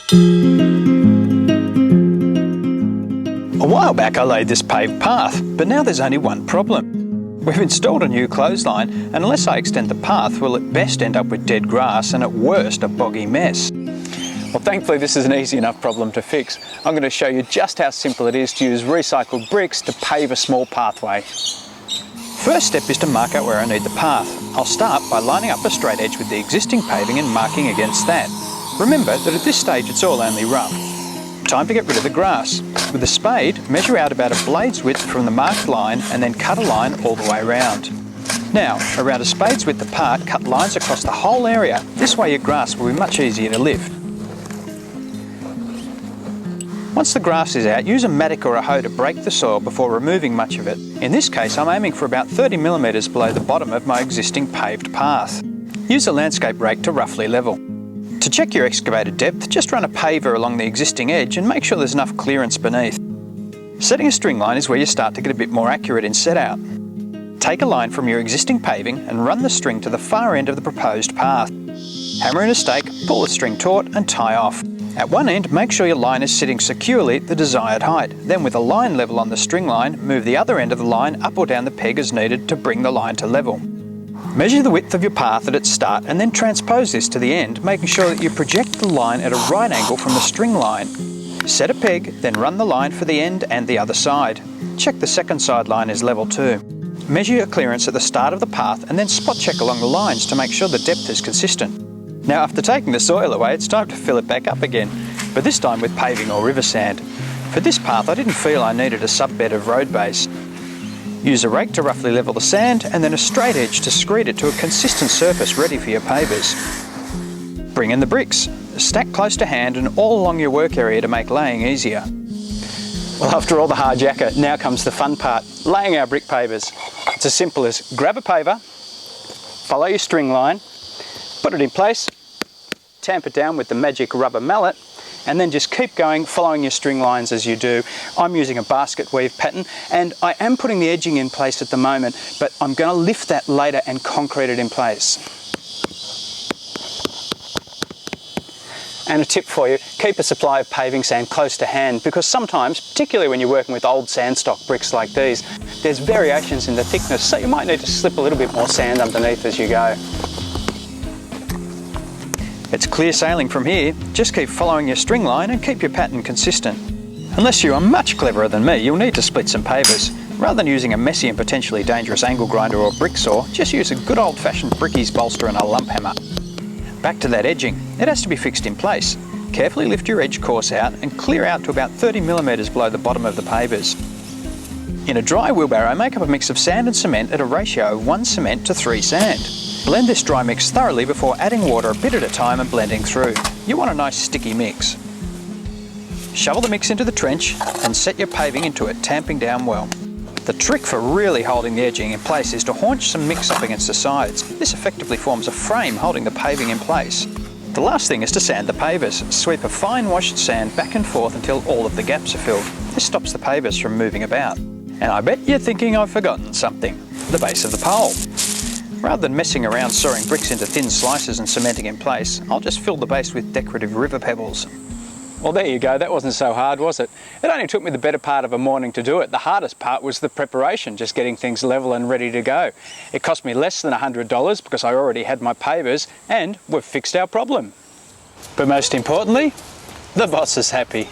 A while back I laid this paved path, but now there's only one problem. We've installed a new clothesline, and unless I extend the path, we'll at best end up with dead grass and at worst a boggy mess. Well, thankfully this is an easy enough problem to fix. I'm going to show you just how simple it is to use recycled bricks to pave a small pathway. First step is to mark out where I need the path. I'll start by lining up a straight edge with the existing paving and marking against that. Remember that at this stage it's all only rough. Time to get rid of the grass. With a spade, measure out about a blade's width from the marked line and then cut a line all the way around. Now, around a spade's width apart, cut lines across the whole area. This way your grass will be much easier to lift. Once the grass is out, use a mattock or a hoe to break the soil before removing much of it. In this case, I'm aiming for about 30mm below the bottom of my existing paved path. Use a landscape rake to roughly level. To check your excavated depth, just run a paver along the existing edge and make sure there's enough clearance beneath. Setting a string line is where you start to get a bit more accurate in set out. Take a line from your existing paving and run the string to the far end of the proposed path. Hammer in a stake, pull the string taut and tie off. At one end, make sure your line is sitting securely at the desired height. Then with a line level on the string line, move the other end of the line up or down the peg as needed to bring the line to level. Measure the width of your path at its start and then transpose this to the end, making sure that you project the line at a right angle from the string line. Set a peg, then run the line for the end and the other side. Check the second side line is level too. Measure your clearance at the start of the path and then spot check along the lines to make sure the depth is consistent. Now after taking the soil away, it's time to fill it back up again, but this time with paving or river sand. For this path I didn't feel I needed a subbed of road base. Use a rake to roughly level the sand and then a straight edge to screed it to a consistent surface ready for your pavers. Bring in the bricks. Stack close to hand and all along your work area to make laying easier. Well, after all the hard yakka, now comes the fun part, laying our brick pavers. It's as simple as grab a paver, follow your string line, put it in place, tamp it down with the magic rubber mallet, and then just keep going, following your string lines as you do. I'm using a basket weave pattern, and I am putting the edging in place at the moment, but I'm going to lift that later and concrete it in place. And a tip for you, keep a supply of paving sand close to hand, because sometimes, particularly when you're working with old sandstock bricks like these, there's variations in the thickness, so you might need to slip a little bit more sand underneath as you go. It's clear sailing from here. Just keep following your string line and keep your pattern consistent. Unless you are much cleverer than me, you'll need to split some pavers. Rather than using a messy and potentially dangerous angle grinder or brick saw, just use a good old-fashioned brickies bolster and a lump hammer. Back to that edging. It has to be fixed in place. Carefully lift your edge course out and clear out to about 30mm below the bottom of the pavers. In a dry wheelbarrow, make up a mix of sand and cement at a ratio of 1 cement to 3 sand. Blend this dry mix thoroughly before adding water a bit at a time and blending through. You want a nice sticky mix. Shovel the mix into the trench and set your paving into it, tamping down well. The trick for really holding the edging in place is to haunch some mix up against the sides. This effectively forms a frame holding the paving in place. The last thing is to sand the pavers. Sweep a fine washed sand back and forth until all of the gaps are filled. This stops the pavers from moving about. And I bet you're thinking I've forgotten something. The base of the pole. Rather than messing around sawing bricks into thin slices and cementing in place, I'll just fill the base with decorative river pebbles. Well, there you go, that wasn't so hard, was it? It only took me the better part of a morning to do it. The hardest part was the preparation, just getting things level and ready to go. It cost me less than $100 because I already had my pavers, and we've fixed our problem. But most importantly, the boss is happy.